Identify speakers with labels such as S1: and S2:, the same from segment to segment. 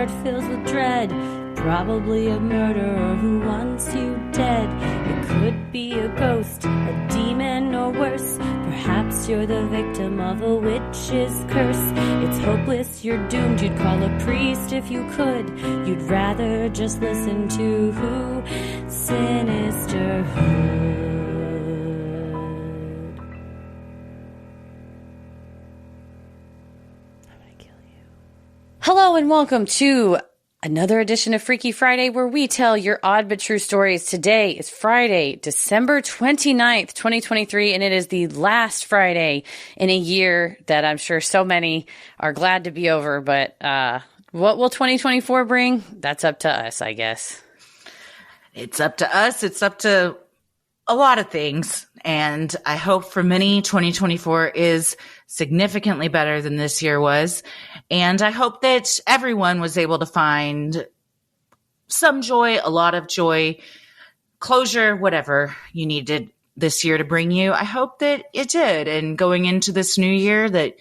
S1: heart fills with dread. Probably a murderer who wants you dead. It could be a ghost, a demon, or worse. Perhaps you're the victim of a witch's curse. It's hopeless, you're doomed. You'd call a priest if you could. You'd rather just listen to who? Sinisterhood. Hello and welcome to another edition of Freaky Friday, where we tell your odd but true stories. Today is Friday, December 29th, 2023, and it is the last Friday in a year that I'm sure so many are glad to be over. But what will 2024 bring? That's up to us, I guess.
S2: It's up to us. It's up to a lot of things. And I hope for many 2024 is significantly better than this year was. And I hope that everyone was able to find some joy, a lot of joy, closure, whatever you needed this year to bring you. I hope that it did. And going into this new year, that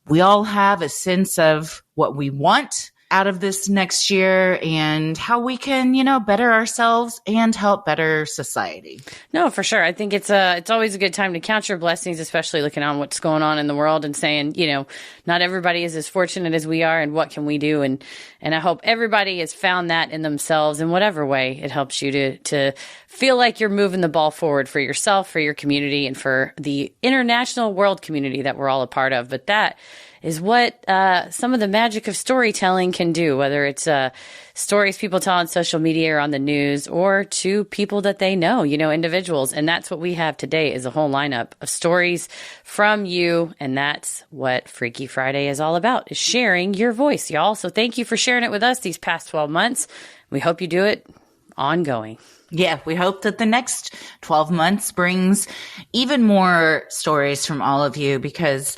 S2: we all have a sense of what we want out of this next year and how we can, better ourselves and help better society.
S1: No, for sure. I think it's always a good time to count your blessings, especially looking on what's going on in the world and saying, not everybody is as fortunate as we are, and what can we do? And I hope everybody has found that in themselves in whatever way it helps you to feel like you're moving the ball forward for yourself, for your community, and for the international world community that we're all a part of. But that is what some of the magic of storytelling can do, whether it's stories people tell on social media or on the news, or to people that they know, individuals. And that's what we have today, is a whole lineup of stories from you. And that's what Freaky Friday is all about, is sharing your voice, y'all. So thank you for sharing it with us these past 12 months. We hope you do it ongoing.
S2: Yeah, we hope that the next 12 months brings even more stories from all of you, because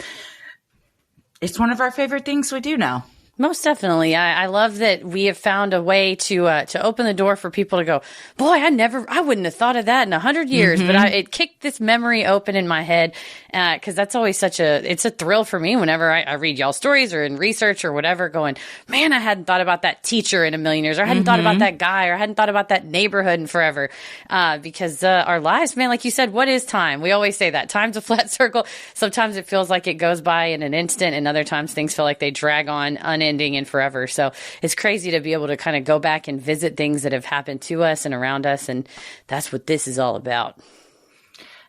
S2: it's one of our favorite things we do now.
S1: Most definitely. I love that we have found a way to open the door for people to go, boy, I wouldn't have thought of that in 100 years, but it kicked this memory open in my head. Cause that's always it's a thrill for me whenever I read y'all stories or in research or whatever, going, man, I hadn't thought about that teacher in a million years, or I hadn't thought about that guy, or I hadn't thought about that neighborhood in forever. Because our lives, man, like you said, what is time? We always say that time's a flat circle. Sometimes it feels like it goes by in an instant, and other times things feel like they drag on unending and forever. So it's crazy to be able to kind of go back and visit things that have happened to us and around us. And that's what this is all about.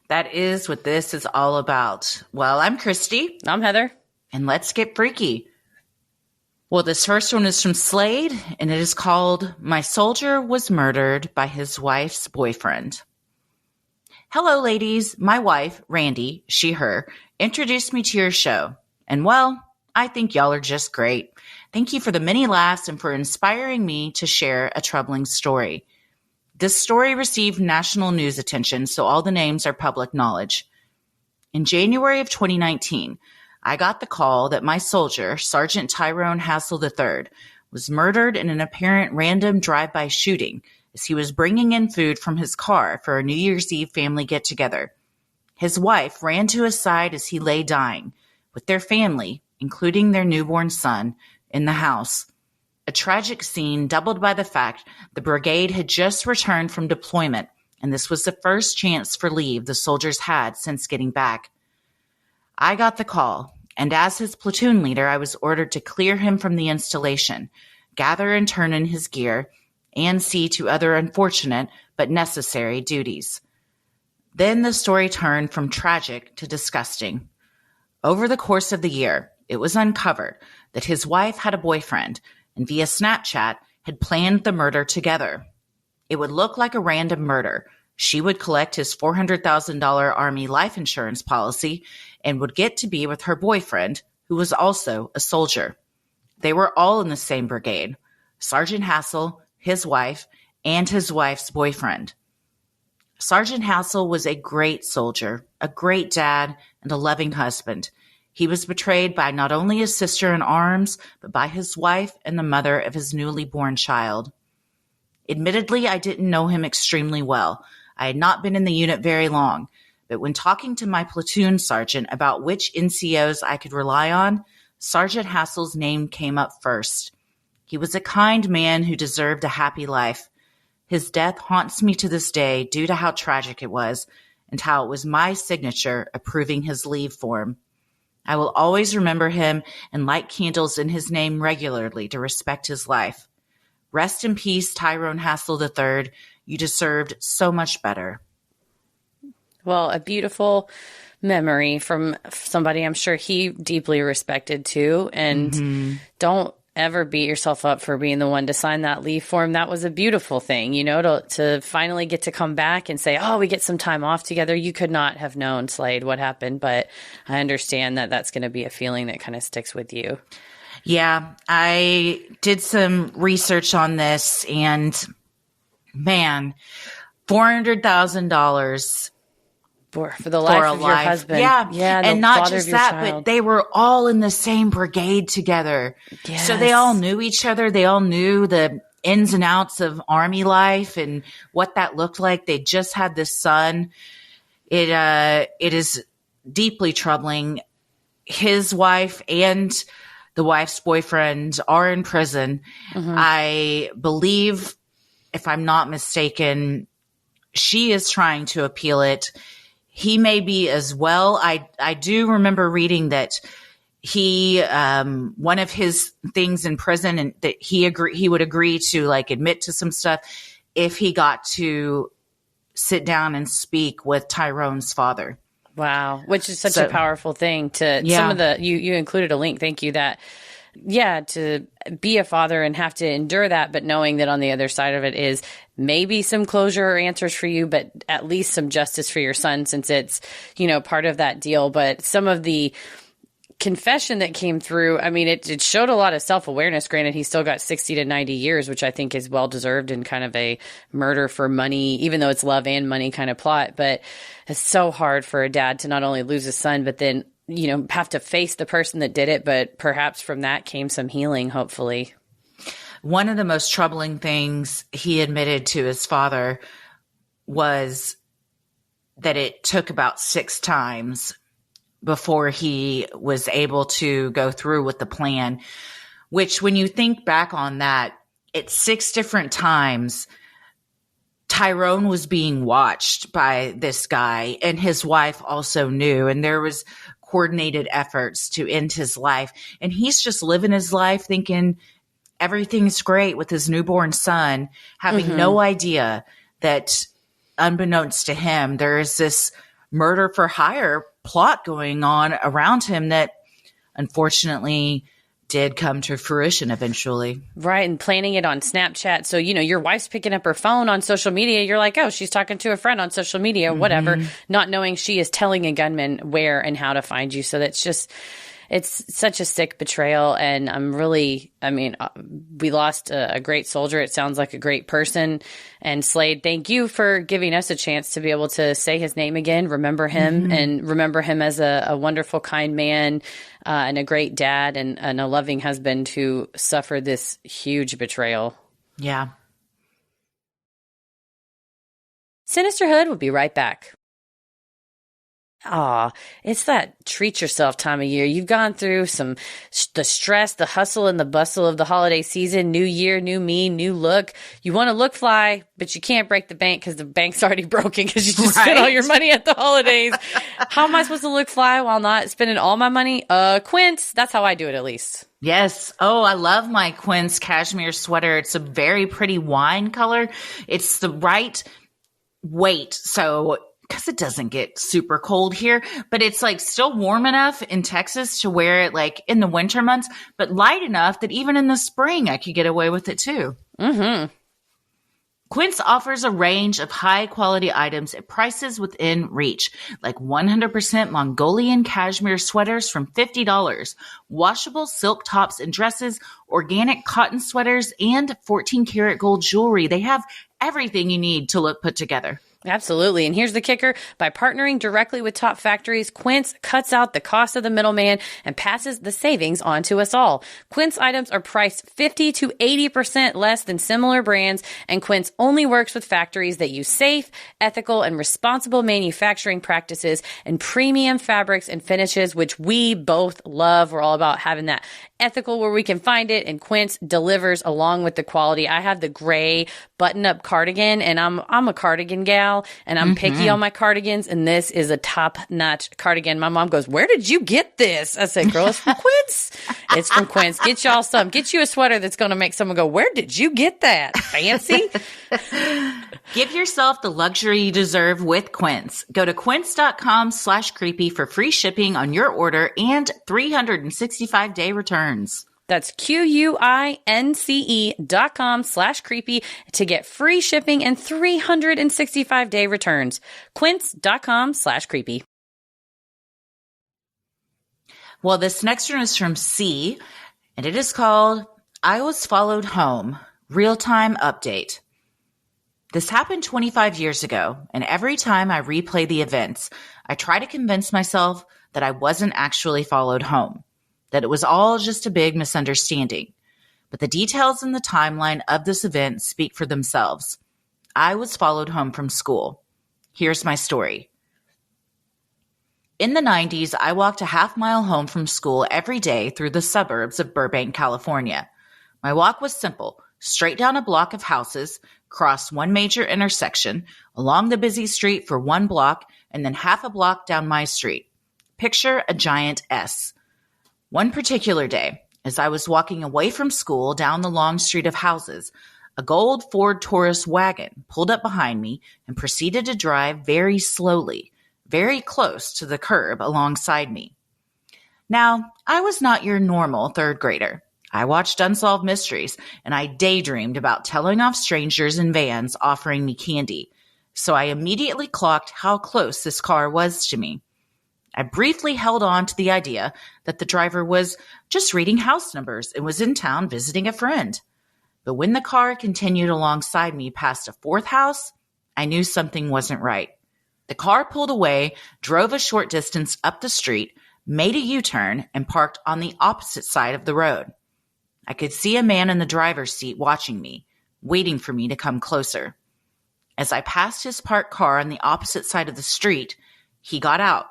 S2: That is what this is all about. Well, I'm Christy.
S1: I'm Heather.
S2: And let's get freaky. Well, this first one is from Slade, and it is called "My Soldier Was Murdered by His Wife's Boyfriend." Hello, ladies. My wife, Randy, she, her, introduced me to your show. And well, I think y'all are just great. Thank you for the many laughs and for inspiring me to share a troubling story. This story received national news attention, so all the names are public knowledge. In January of 2019, I got the call that my soldier, Sergeant Tyrone Hassel III, was murdered in an apparent random drive-by shooting as he was bringing in food from his car for a New Year's Eve family get-together. His wife ran to his side as he lay dying, with their family, including their newborn son, in the house. A tragic scene doubled by the fact the brigade had just returned from deployment, and this was the first chance for leave the soldiers had since getting back. I got the call, and as his platoon leader, I was ordered to clear him from the installation, gather and turn in his gear, and see to other unfortunate but necessary duties. Then the story turned from tragic to disgusting. Over the course of the year, it was uncovered that his wife had a boyfriend and via Snapchat had planned the murder together. It would look like a random murder. She would collect his $400,000 Army life insurance policy and would get to be with her boyfriend, who was also a soldier. They were all in the same brigade: Sergeant Hassel, his wife, and his wife's boyfriend. Sergeant Hassel was a great soldier, a great dad, and a loving husband. He was betrayed by not only his sister in arms, but by his wife and the mother of his newly born child. Admittedly, I didn't know him extremely well. I had not been in the unit very long, but when talking to my platoon sergeant about which NCOs I could rely on, Sergeant Hassel's name came up first. He was a kind man who deserved a happy life. His death haunts me to this day due to how tragic it was and how it was my signature approving his leave form. I will always remember him and light candles in his name regularly to respect his life. Rest in peace, Tyrone Hassel III. You deserved so much better.
S1: Well, a beautiful memory from somebody I'm sure he deeply respected too. And don't ever beat yourself up for being the one to sign that leave form. That was a beautiful thing, to finally get to come back and say, oh, we get some time off together. You could not have known, Slade, what happened, but I understand that that's going to be a feeling that kind of sticks with you.
S2: Yeah, I did some research on this and man, $400,000
S1: for the life of your husband.
S2: Yeah. And not just that, but they were all in the same brigade together. Yes. So they all knew each other. They all knew the ins and outs of Army life and what that looked like. They just had this son. It is deeply troubling. His wife and the wife's boyfriend are in prison. I believe, if I'm not mistaken, she is trying to appeal it. He may be as well. I do remember reading that he, one of his things in prison and that he would agree to admit to some stuff if he got to sit down and speak with Tyrone's father.
S1: Wow. Which is such a powerful thing some of the, you included a link. Thank you to be a father and have to endure that, but knowing that on the other side of it is maybe some closure or answers for you, but at least some justice for your son since it's, part of that deal. But some of the confession that came through, I mean, it showed a lot of self-awareness. Granted, he still got 60 to 90 years, which I think is well-deserved in kind of a murder for money, even though it's love and money kind of plot. But it's so hard for a dad to not only lose his son, but then have to face the person that did it, but perhaps from that came some healing, hopefully.
S2: One of the most troubling things he admitted to his father was that it took about 6 times before he was able to go through with the plan, which when you think back on that, it's 6 different times Tyrone was being watched by this guy and his wife also knew, and there was coordinated efforts to end his life. And he's just living his life thinking everything's great with his newborn son, having no idea that unbeknownst to him, there is this murder for hire plot going on around him that unfortunately did come to fruition eventually.
S1: Right. And planning it on Snapchat. So, your wife's picking up her phone on social media. You're like, oh, she's talking to a friend on social media, whatever, not knowing she is telling a gunman where and how to find you. So that's just, it's such a sick betrayal. And we lost a great soldier. It sounds like a great person. And Slade, thank you for giving us a chance to be able to say his name again, remember him and remember him as a wonderful, kind man and a great dad and a loving husband who suffered this huge betrayal.
S2: Yeah.
S1: Sinisterhood will be right back. Aw, it's that treat yourself time of year. You've gone through the stress, the hustle and the bustle of the holiday season, new year, new me, new look. You want to look fly, but you can't break the bank because the bank's already broken because you just spent all your money at the holidays. How am I supposed to look fly while not spending all my money? Quince, that's how I do it at least.
S2: Yes. Oh, I love my Quince cashmere sweater. It's a very pretty wine color. It's the right weight. So because it doesn't get super cold here, but it's still warm enough in Texas to wear it in the winter months, but light enough that even in the spring I could get away with it too. Quince offers a range of high quality items at prices within reach, like 100% Mongolian cashmere sweaters from $50, washable silk tops and dresses, organic cotton sweaters, and 14 karat gold jewelry. They have everything you need to look put together.
S1: Absolutely. And here's the kicker. By partnering directly with top factories, Quince cuts out the cost of the middleman and passes the savings on to us all. Quince items are priced 50 to 80% less than similar brands, and Quince only works with factories that use safe, ethical, and responsible manufacturing practices and premium fabrics and finishes, which we both love. We're all about having that ethical where we can find it, and Quince delivers along with the quality. I have the gray button-up cardigan, and I'm a cardigan gal, and I'm picky on my cardigans, and this is a top-notch cardigan. My mom goes, "Where did you get this?" I said, "Girl, it's from Quince." It's from Quince. Get y'all some. Get you a sweater that's going to make someone go, "Where did you get that? Fancy?"
S2: Give yourself the luxury you deserve with Quince. Go to quince.com/creepy for free shipping on your order and 365-day returns.
S1: That's QUINCE.com/creepy to get free shipping and 365-day returns. Quince.com/creepy.
S2: Well, this next one is from C, and it is called I Was Followed Home, Real-Time Update. This happened 25 years ago, and every time I replay the events, I try to convince myself that I wasn't actually followed home, that it was all just a big misunderstanding. But the details in the timeline of this event speak for themselves. I was followed home from school. Here's my story. In the 90s, I walked a half-mile home from school every day through the suburbs of Burbank, California. My walk was simple: straight down a block of houses, cross one major intersection, along the busy street for 1 block, and then half a block down my street. Picture a giant S. One particular day, as I was walking away from school down the long street of houses, a gold Ford Taurus wagon pulled up behind me and proceeded to drive very slowly, very close to the curb alongside me. Now, I was not your normal third grader. I watched Unsolved Mysteries, and I daydreamed about telling off strangers in vans offering me candy, so I immediately clocked how close this car was to me. I briefly held on to the idea that the driver was just reading house numbers and was in town visiting a friend. But when the car continued alongside me past a 4th house, I knew something wasn't right. The car pulled away, drove a short distance up the street, made a U-turn, and parked on the opposite side of the road. I could see a man in the driver's seat watching me, waiting for me to come closer. As I passed his parked car on the opposite side of the street, he got out,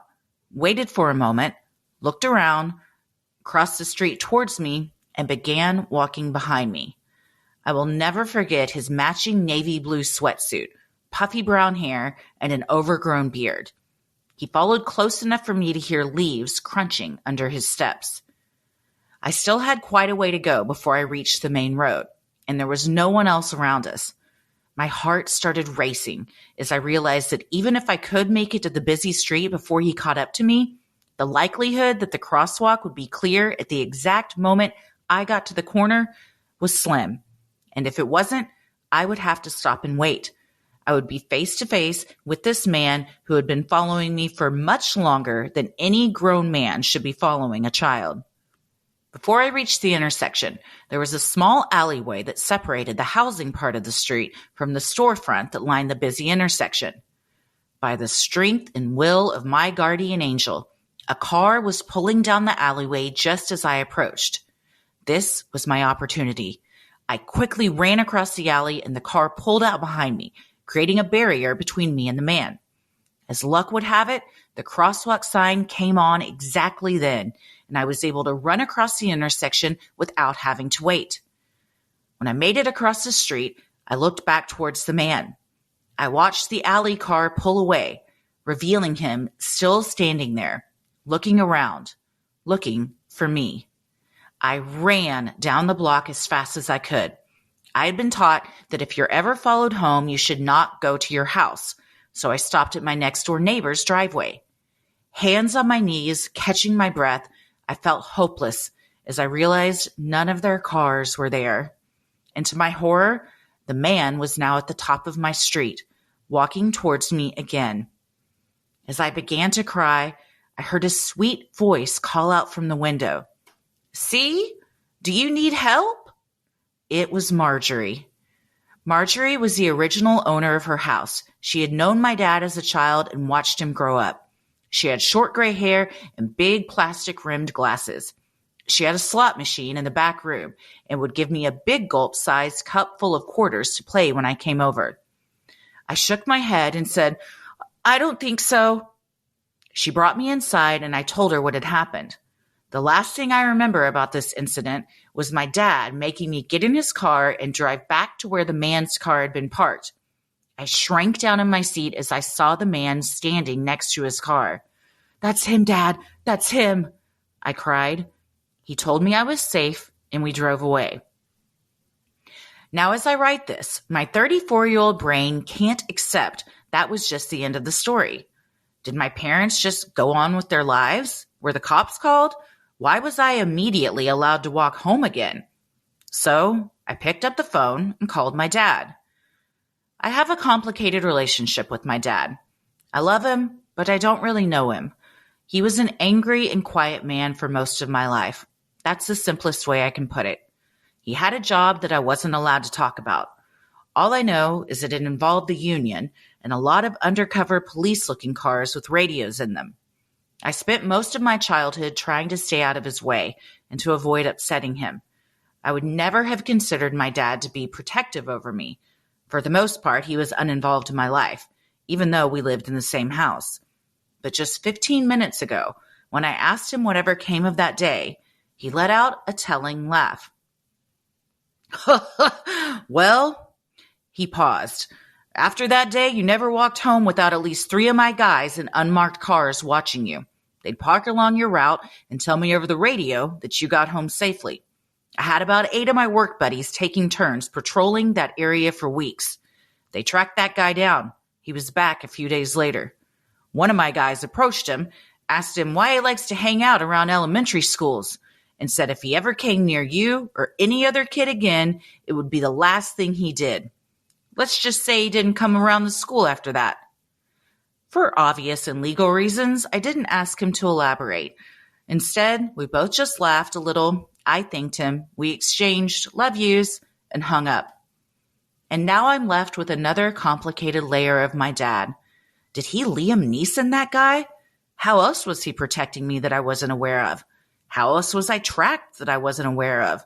S2: waited for a moment, looked around, crossed the street towards me, and began walking behind me. I will never forget his matching navy blue sweatsuit, puffy brown hair, and an overgrown beard. He followed close enough for me to hear leaves crunching under his steps. I still had quite a way to go before I reached the main road, and there was no one else around us. My heart started racing as I realized that even if I could make it to the busy street before he caught up to me, the likelihood that the crosswalk would be clear at the exact moment I got to the corner was slim. And if it wasn't, I would have to stop and wait. I would be face to face with this man who had been following me for much longer than any grown man should be following a child. Before I reached the intersection, there was a small alleyway that separated the housing part of the street from the storefront that lined the busy intersection. By the strength and will of my guardian angel, a car was pulling down the alleyway just as I approached. This was my opportunity. I quickly ran across the alley and the car pulled out behind me, creating a barrier between me and the man. As luck would have it, the crosswalk sign came on exactly then, and I was able to run across the intersection without having to wait. When I made it across the street, I looked back towards the man. I watched the alley car pull away, revealing him still standing there, looking around, looking for me. I ran down the block as fast as I could. I had been taught that if you're ever followed home, you should not go to your house, so I stopped at my next-door neighbor's driveway. Hands on my knees, catching my breath, I felt hopeless as I realized none of their cars were there. And to my horror, the man was now at the top of my street, walking towards me again. As I began to cry, I heard a sweet voice call out from the window. "See? Do you need help?" It was Marjorie. Marjorie was the original owner of her house. She had known my dad as a child and watched him grow up. She had short gray hair and big plastic-rimmed glasses. She had a slot machine in the back room and would give me a big gulp-sized cup full of quarters to play when I came over. I shook my head and said, "I don't think so." She brought me inside and I told her what had happened. The last thing I remember about this incident was my dad making me get in his car and drive back to where the man's car had been parked. I shrank down in my seat as I saw the man standing next to his car. "That's him, Dad. That's him," I cried. He told me I was safe and we drove away. Now, as I write this, my 34-year-old brain can't accept that was just the end of the story. Did my parents just go on with their lives? Were the cops called? Why was I immediately allowed to walk home again? So I picked up the phone and called my dad. I have a complicated relationship with my dad. I love him, but I don't really know him. He was an angry and quiet man for most of my life. That's the simplest way I can put it. He had a job that I wasn't allowed to talk about. All I know is that it involved the union and a lot of undercover police-looking cars with radios in them. I spent most of my childhood trying to stay out of his way and to avoid upsetting him. I would never have considered my dad to be protective over me. For the most part, he was uninvolved in my life, even though we lived in the same house. But just 15 minutes ago, when I asked him whatever came of that day, he let out a telling laugh. "Well," he paused. "After that day, you never walked home without at least 3 of my guys in unmarked cars watching you. They'd park along your route and tell me over the radio that you got home safely. I had about 8 of my work buddies taking turns patrolling that area for weeks. They tracked that guy down. He was back a few days later. One of my guys approached him, asked him why he likes to hang out around elementary schools, and said if he ever came near you or any other kid again, it would be the last thing he did. Let's just say he didn't come around the school after that." For obvious and legal reasons, I didn't ask him to elaborate. Instead, we both just laughed a little. I thanked him. We exchanged love yous and hung up. And now I'm left with another complicated layer of my dad. Did he Liam Neeson that guy? How else was he protecting me that I wasn't aware of? How else was I tracked that I wasn't aware of?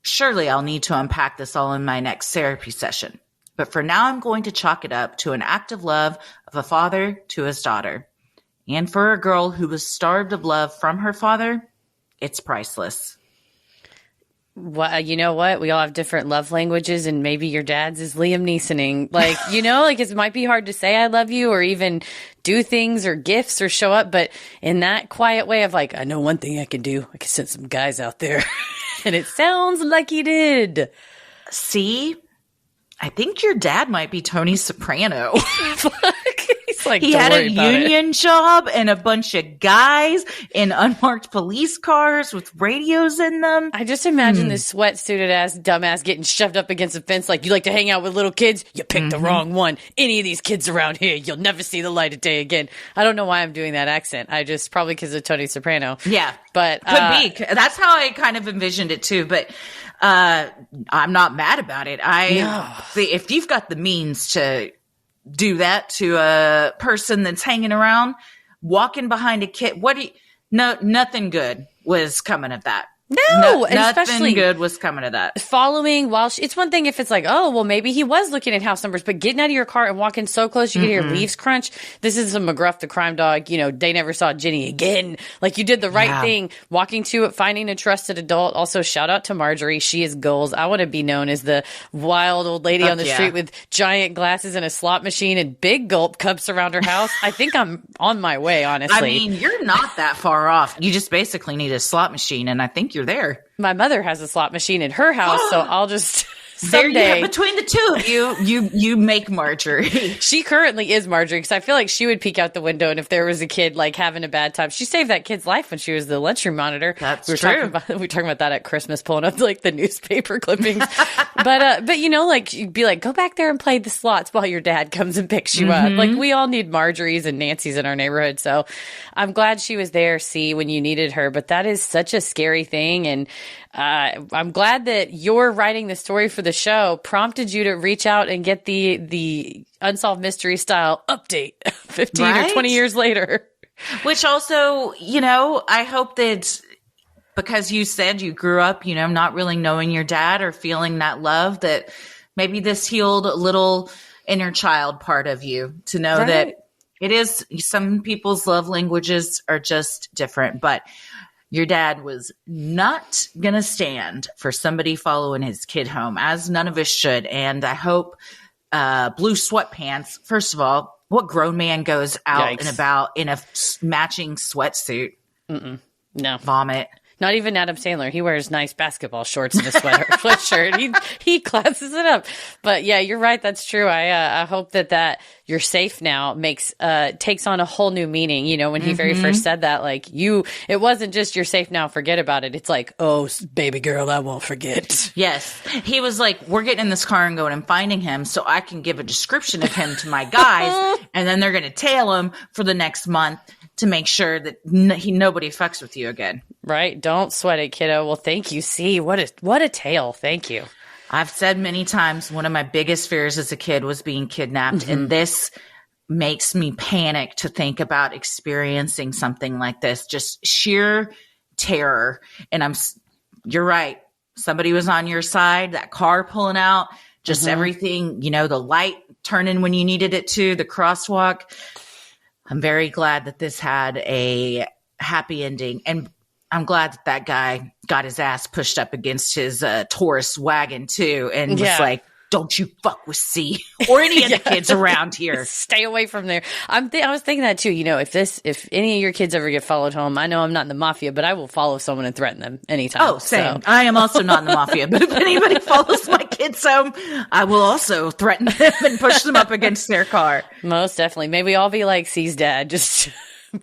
S2: Surely I'll need to unpack this all in my next therapy session. But for now, I'm going to chalk it up to an act of love of a father to his daughter. And for a girl who was starved of love from her father, it's priceless.
S1: Well, you know what? We all have different love languages, and maybe your dad's is Liam Neesoning. Like, you know, like it might be hard to say I love you or even do things or gifts or show up, but in that quiet way of like, I know one thing I can do. I can send some guys out there. And it sounds like he did.
S2: See? I think your dad might be Tony Soprano.
S1: Fuck. He's like,
S2: he had a union job and a bunch of guys in unmarked police cars with radios in them.
S1: I just imagine this sweatsuited ass dumbass getting shoved up against a fence like, you like to hang out with little kids? You picked the wrong one. Any of these kids around here, you'll never see the light of day again. I don't know why I'm doing that accent. I just, probably because of Tony Soprano.
S2: Yeah.
S1: But
S2: could be. That's how I kind of envisioned it too. But I'm not mad about it. If you've got the means to do that to a person that's hanging around, walking behind a kid, nothing good was coming of that.
S1: No, and
S2: nothing
S1: especially
S2: good was coming to that.
S1: Following while it's one thing if it's like, oh, well, maybe he was looking at house numbers, but getting out of your car and walking so close you can hear leaves crunch. This is some McGruff the crime dog. You know, they never saw Jenny again. Like, you did the right thing, walking to it, finding a trusted adult. Also, shout out to Marjorie. She is goals. I want to be known as the wild old lady on the street with giant glasses and a slot machine and big gulp cups around her house. I think I'm on my way, honestly.
S2: I mean, you're not that far off. You just basically need a slot machine, and I think you're there.
S1: My mother has a slot machine in her house, so I'll just someday.
S2: Between the two of you make Marjorie.
S1: She currently is Marjorie, because I feel like she would peek out the window, and if there was a kid like having a bad time, she saved that kid's life when she was the lunchroom monitor.
S2: That's
S1: true. We were talking about that at Christmas, pulling up like the newspaper clippings. but you know, like you'd be like, go back there and play the slots while your dad comes and picks you up. Like, we all need Marjories and Nancys in our neighborhood, so I'm glad she was there. See, when you needed her, but that is such a scary thing, and I'm glad that your writing the story for the show prompted you to reach out and get the Unsolved Mystery style update 15 or 20 years later.
S2: Which also, I hope that because you said you grew up, not really knowing your dad or feeling that love, that maybe this healed a little inner child part of you to know that it is, some people's love languages are just different, but your dad was not going to stand for somebody following his kid home, as none of us should. And I hope blue sweatpants, first of all, what grown man goes out and about in a matching sweatsuit?
S1: No.
S2: Vomit.
S1: Not even Adam Sandler. He wears nice basketball shorts and a sweatshirt. He classes it up. But yeah, you're right. That's true. I hope that you're safe now takes on a whole new meaning. When he very first said that, it wasn't just you're safe now, forget about it. It's like, oh, baby girl, I won't forget.
S2: Yes. He was like, we're getting in this car and going and finding him so I can give a description of him to my guys. And then they're going to tail him for the next month to make sure that nobody fucks with you again.
S1: Right. Don't sweat it, kiddo. Well, thank you. See, what a tale. Thank you.
S2: I've said many times, one of my biggest fears as a kid was being kidnapped. And this makes me panic to think about experiencing something like this. Just sheer terror. And you're right. Somebody was on your side, that car pulling out, just everything, the light turning when you needed it to, the crosswalk. I'm very glad that this had a happy ending. And I'm glad that guy got his ass pushed up against his Taurus wagon too. And was like, don't you fuck with C or any of the kids around here.
S1: Stay away from there. I was thinking that too. If any of your kids ever get followed home, I know I'm not in the mafia, but I will follow someone and threaten them anytime.
S2: Oh, same. So. I am also not in the mafia, but if anybody follows my kids home, I will also threaten them and push them up against their car.
S1: Most definitely. Maybe I'll be like C's dad, just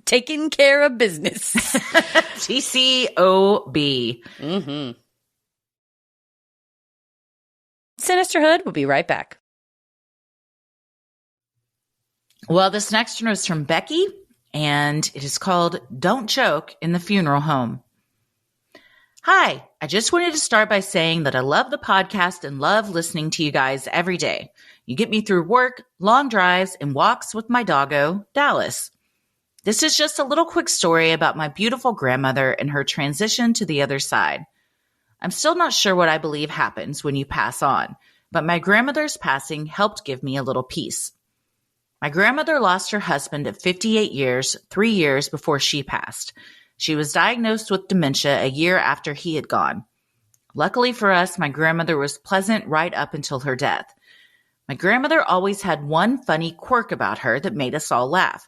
S1: taking care of business.
S2: TCOB.
S1: Sinisterhood. We'll be right back.
S2: Well, this next one is from Becky, and it is called Don't Joke in the Funeral Home. Hi, I just wanted to start by saying that I love the podcast and love listening to you guys every day. You get me through work, long drives, and walks with my doggo, Dallas. This is just a little quick story about my beautiful grandmother and her transition to the other side. I'm still not sure what I believe happens when you pass on, but my grandmother's passing helped give me a little peace. My grandmother lost her husband at 58 years, 3 years before she passed. She was diagnosed with dementia a year after he had gone. Luckily for us, my grandmother was pleasant right up until her death. My grandmother always had one funny quirk about her that made us all laugh.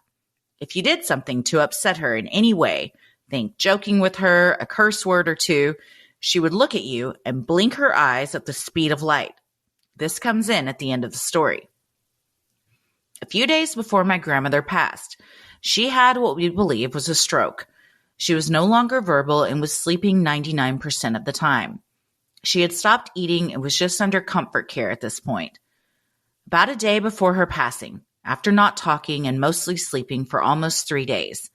S2: If you did something to upset her in any way, think joking with her, a curse word or two, she would look at you and blink her eyes at the speed of light. This comes in at the end of the story. A few days before my grandmother passed, she had what we believe was a stroke. She was no longer verbal and was sleeping 99% of the time. She had stopped eating and was just under comfort care at this point. About a day before her passing, after not talking and mostly sleeping for almost 3 days,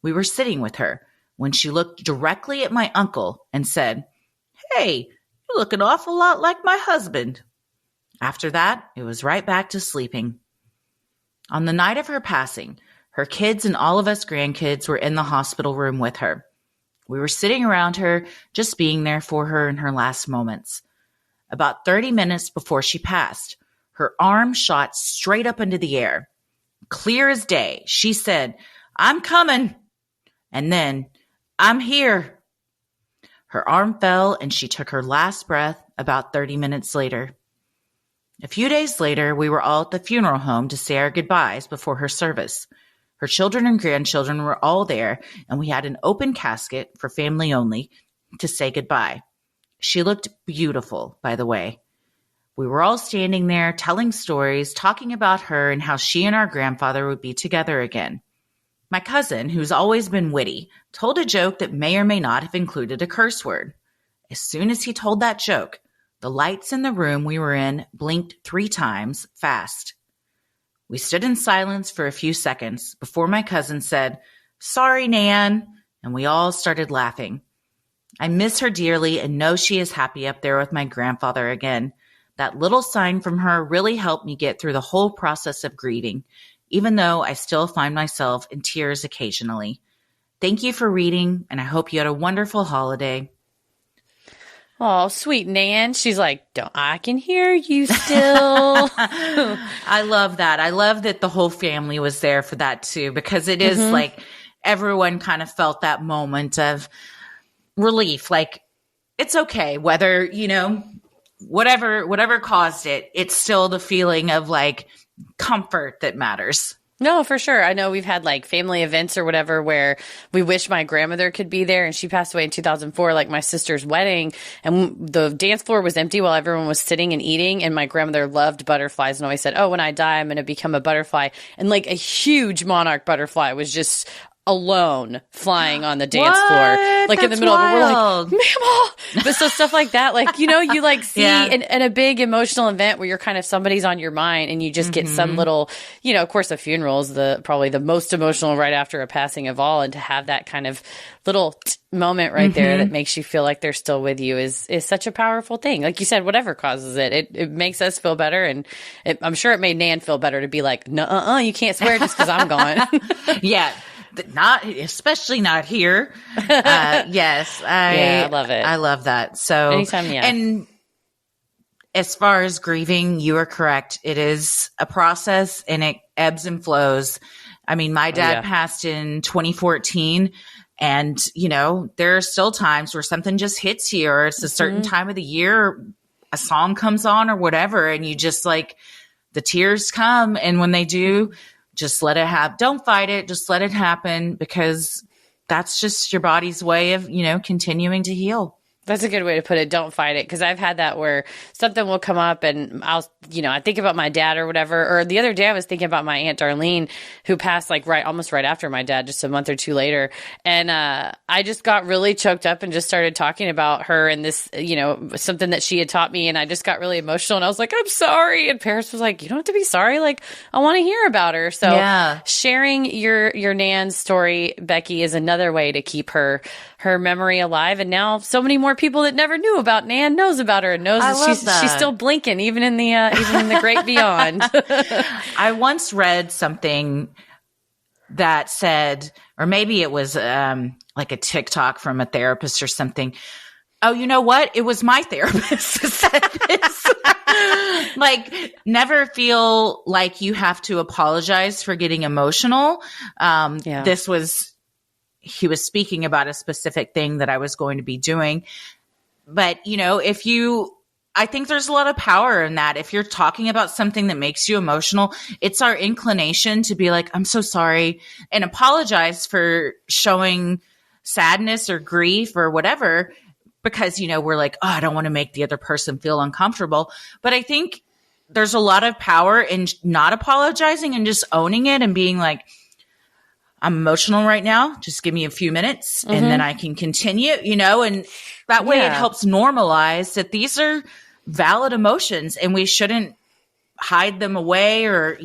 S2: we were sitting with her when she looked directly at my uncle and said, "Hey, you look an awful lot like my husband." After that, it was right back to sleeping. On the night of her passing, her kids and all of us grandkids were in the hospital room with her. We were sitting around her, just being there for her in her last moments. About 30 minutes before she passed, her arm shot straight up into the air. Clear as day, she said, "I'm coming." And then, "I'm here." Her arm fell and she took her last breath about 30 minutes later. A few days later, we were all at the funeral home to say our goodbyes before her service. Her children and grandchildren were all there, and we had an open casket for family only to say goodbye. She looked beautiful, by the way. We were all standing there telling stories, talking about her and how she and our grandfather would be together again. My cousin, who's always been witty, told a joke that may or may not have included a curse word. As soon as he told that joke, the lights in the room we were in blinked 3 times fast. We stood in silence for a few seconds before my cousin said, "Sorry, Nan," and we all started laughing. I miss her dearly and know she is happy up there with my grandfather again. That little sign from her really helped me get through the whole process of grieving, even though I still find myself in tears occasionally. Thank you for reading, and I hope you had a wonderful holiday.
S1: Oh, sweet Nan. She's like, I can hear you still.
S2: I love that. I love that the whole family was there for that too, because it is like everyone kind of felt that moment of relief. Like, it's okay whether, whatever caused it, it's still the feeling of like comfort that matters.
S1: No, for sure. I know we've had like family events or whatever where we wish my grandmother could be there, and she passed away in 2004, like my sister's wedding, and the dance floor was empty while everyone was sitting and eating, and my grandmother loved butterflies and always said, oh, when I die, I'm going to become a butterfly. And like a huge monarch butterfly was just alone flying on the dance floor, like in the middle of it. We're like, Mama! But so stuff like that, like, you like see in a big emotional event where you're kind of somebody's on your mind and you just get some little, of course the funeral is probably the most emotional right after a passing of all, and to have that kind of little moment right there that makes you feel like they're still with you is such a powerful thing. Like you said, whatever causes it makes us feel better, and I'm sure it made Nan feel better to be like, no, you can't swear just because I'm gone.
S2: Yeah. Especially not here. Yes. I
S1: love it.
S2: I love that. So
S1: anytime,
S2: And as far as grieving, you are correct. It is a process and it ebbs and flows. I mean, my dad passed in 2014, and, there are still times where something just hits you, or it's a certain time of the year, a song comes on or whatever, and you just like, the tears come. And when they do, just let it happen. Don't fight it. Just let it happen, because that's just your body's way of, continuing to heal.
S1: That's a good way to put it. Don't fight it. Because I've had that where something will come up and I think about my dad or whatever. Or the other day I was thinking about my Aunt Darlene, who passed like almost right after my dad, just a month or two later. And I just got really choked up and just started talking about her and this, something that she had taught me. And I just got really emotional. And I was like, I'm sorry. And Paris was like, you don't have to be sorry. Like, I want to hear about her. So sharing your Nan's story, Becky, is another way to keep her memory alive. And now so many more people that never knew about Nan knows about her and knows that she's still blinking even in the great beyond.
S2: I once read something that said, or maybe it was like a TikTok from a therapist or something. Oh, you know what? It was my therapist who said this. Like, never feel like you have to apologize for getting emotional. He was speaking about a specific thing that I was going to be doing. But, I think there's a lot of power in that. If you're talking about something that makes you emotional, it's our inclination to be like, I'm so sorry, and apologize for showing sadness or grief or whatever, because, we're like, oh, I don't want to make the other person feel uncomfortable. But I think there's a lot of power in not apologizing and just owning it and being like, I'm emotional right now. Just give me a few minutes and then I can continue, and that way it helps normalize that these are valid emotions and we shouldn't hide them away or,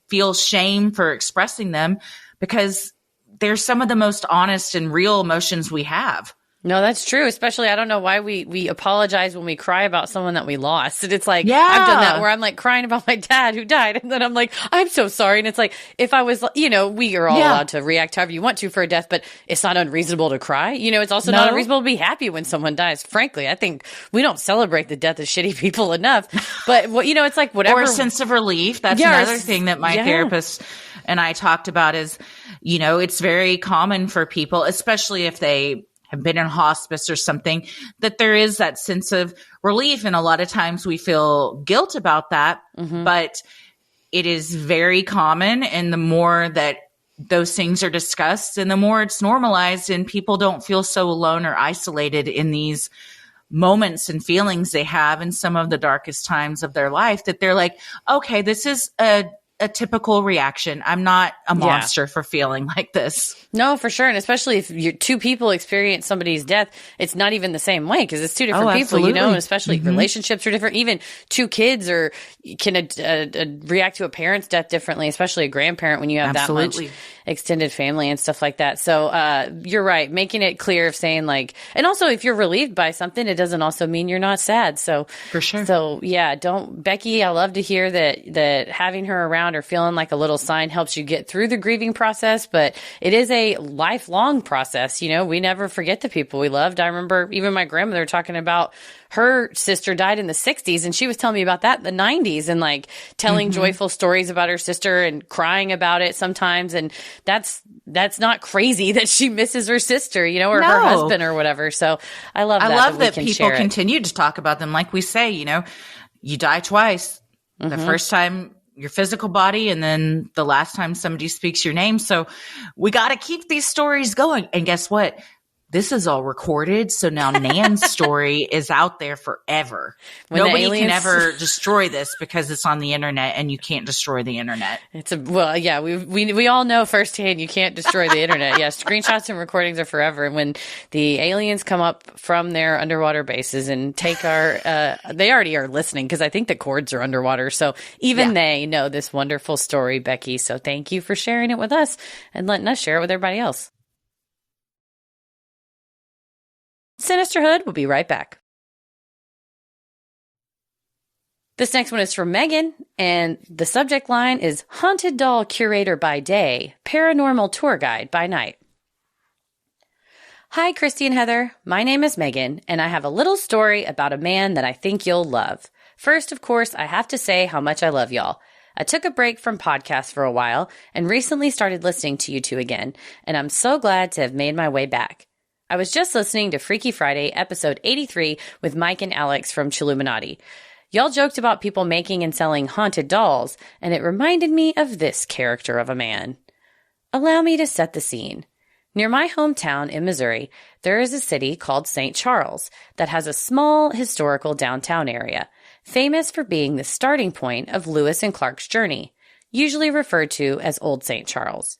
S2: feel shame for expressing them, because they're some of the most honest and real emotions we have.
S1: No, that's true. Especially, I don't know why we apologize when we cry about someone that we lost. And it's like, I've done that where I'm like crying about my dad who died. And then I'm like, I'm so sorry. And it's like, if I was, we are all allowed to react however you want to for a death, but it's not unreasonable to cry. It's also not unreasonable to be happy when someone dies. Frankly, I think we don't celebrate the death of shitty people enough. But, it's like whatever.
S2: Or a sense of relief. That's another thing that my therapist and I talked about is, it's very common for people, especially if they have been in hospice or something, that there is that sense of relief. And a lot of times we feel guilt about that, but it is very common. And the more that those things are discussed and the more it's normalized, and people don't feel so alone or isolated in these moments and feelings they have in some of the darkest times of their life, that they're like, okay, this is a typical reaction. I'm not a monster for feeling like this.
S1: No, for sure. And especially if two people experience somebody's death, it's not even the same way, because it's two different people, and especially relationships are different. Even two kids can react to a parent's death differently, especially a grandparent when you have that much extended family and stuff like that. So you're right, making it clear of saying like, and also if you're relieved by something, it doesn't also mean you're not sad. So
S2: for sure.
S1: So yeah, Becky, I love to hear that having her around or feeling like a little sign helps you get through the grieving process, but it is a lifelong process. You know, we never forget the people we loved. I remember even my grandmother talking about her sister died in the 60s, and she was telling me about that in the 90s, and like telling joyful stories about her sister and crying about it sometimes. And that's not crazy that she misses her sister, you know, or her husband or whatever. So I love that
S2: people continue to talk about them. Like we say, you know, you die twice. The first time your physical body, and then the last time somebody speaks your name. So we got to keep these stories going. And guess what? This is all recorded. So now Nan's story is out there forever. Nobody can ever destroy this because it's on the internet, and you can't destroy the internet.
S1: We all know firsthand you can't destroy the internet. Yeah, screenshots and recordings are forever. And when the aliens come up from their underwater bases and take our, they already are listening because I think the cords are underwater. So even they know this wonderful story, Becky. So thank you for sharing it with us and letting us share it with everybody else. Sinisterhood will be right back. This next one is from Megan, and the subject line is Haunted Doll Curator by Day, Paranormal Tour Guide by Night. Hi, Christy and Heather. My name is Megan, and I have a little story about a man that I think you'll love. First, of course, I have to say how much I love y'all. I took a break from podcasts for a while and recently started listening to you two again, and I'm so glad to have made my way back. I was just listening to Freaky Friday, episode 83, with Mike and Alex from Chilluminati. Y'all joked about people making and selling haunted dolls, and it reminded me of this character of a man. Allow me to set the scene. Near my hometown in Missouri, there is a city called St. Charles that has a small historical downtown area, famous for being the starting point of Lewis and Clark's journey, usually referred to as Old St. Charles.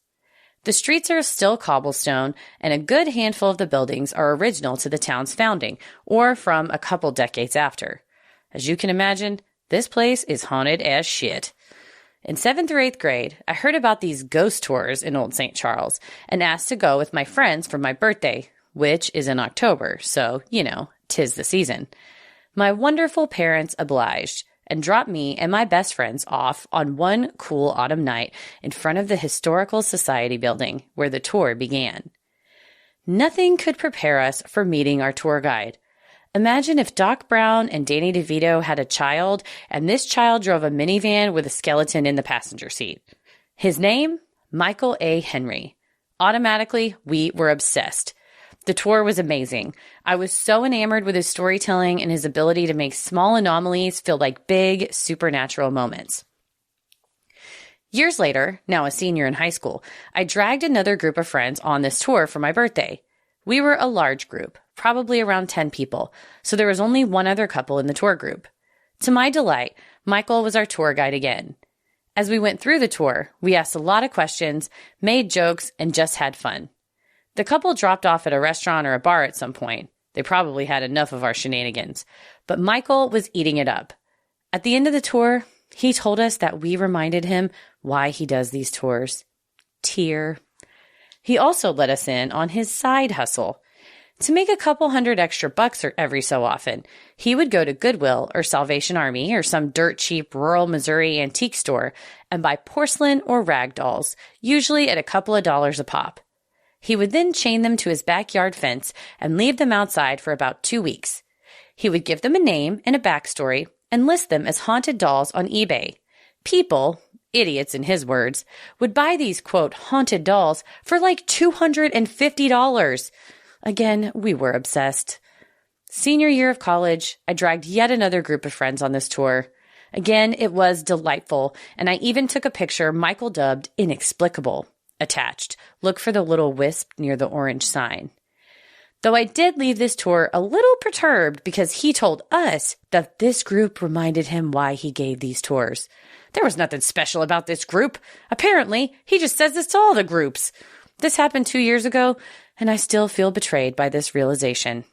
S1: The streets are still cobblestone, and a good handful of the buildings are original to the town's founding, or from a couple decades after. As you can imagine, this place is haunted as shit. In 7th or 8th grade, I heard about these ghost tours in Old St. Charles, and asked to go with my friends for my birthday, which is in October, so, you know, 'tis the season. My wonderful parents obliged, and dropped me and my best friends off on one cool autumn night in front of the Historical Society building where the tour began. Nothing could prepare us for meeting our tour guide. Imagine if Doc Brown and Danny DeVito had a child, and this child drove a minivan with a skeleton in the passenger seat. His name? Michael A. Henry. Automatically, we were obsessed. The tour was amazing. I was so enamored with his storytelling and his ability to make small anomalies feel like big, supernatural moments. Years later, now a senior in high school, I dragged another group of friends on this tour for my birthday. We were a large group, probably around 10 people, so there was only one other couple in the tour group. To my delight, Michael was our tour guide again. As we went through the tour, we asked a lot of questions, made jokes, and just had fun. The couple dropped off at a restaurant or a bar at some point. They probably had enough of our shenanigans. But Michael was eating it up. At the end of the tour, he told us that we reminded him why he does these tours. Tear. He also let us in on his side hustle. To make a couple $100 extra every so often, he would go to Goodwill or Salvation Army or some dirt cheap rural Missouri antique store and buy porcelain or rag dolls, usually at a couple of dollars a pop. He would then chain them to his backyard fence and leave them outside for about 2 weeks. He would give them a name and a backstory and list them as haunted dolls on eBay. People, idiots in his words, would buy these, quote, haunted dolls for like $250. Again, we were obsessed. Senior year of college, I dragged yet another group of friends on this tour. Again, it was delightful, and I even took a picture Michael dubbed inexplicable. Attached. Look for the little wisp near the orange sign. Though I did leave this tour a little perturbed because he told us that this group reminded him why he gave these tours. There was nothing special about this group. Apparently, he just says this to all the groups. This happened 2 years ago, and I still feel betrayed by this realization.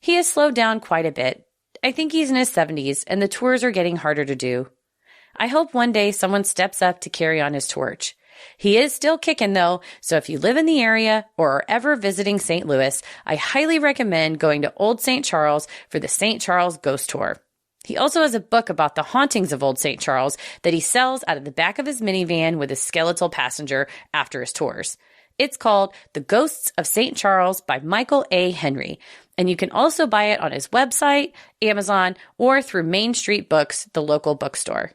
S1: He has slowed down quite a bit. I think he's in his 70s, and the tours are getting harder to do. I hope one day someone steps up to carry on his torch. He is still kicking though, so if you live in the area or are ever visiting St. Louis, I highly recommend going to Old St. Charles for the St. Charles Ghost Tour. He also has a book about the hauntings of Old St. Charles that he sells out of the back of his minivan with a skeletal passenger after his tours. It's called The Ghosts of St. Charles by Michael A. Henry, and you can also buy it on his website, Amazon, or through Main Street Books, the local bookstore.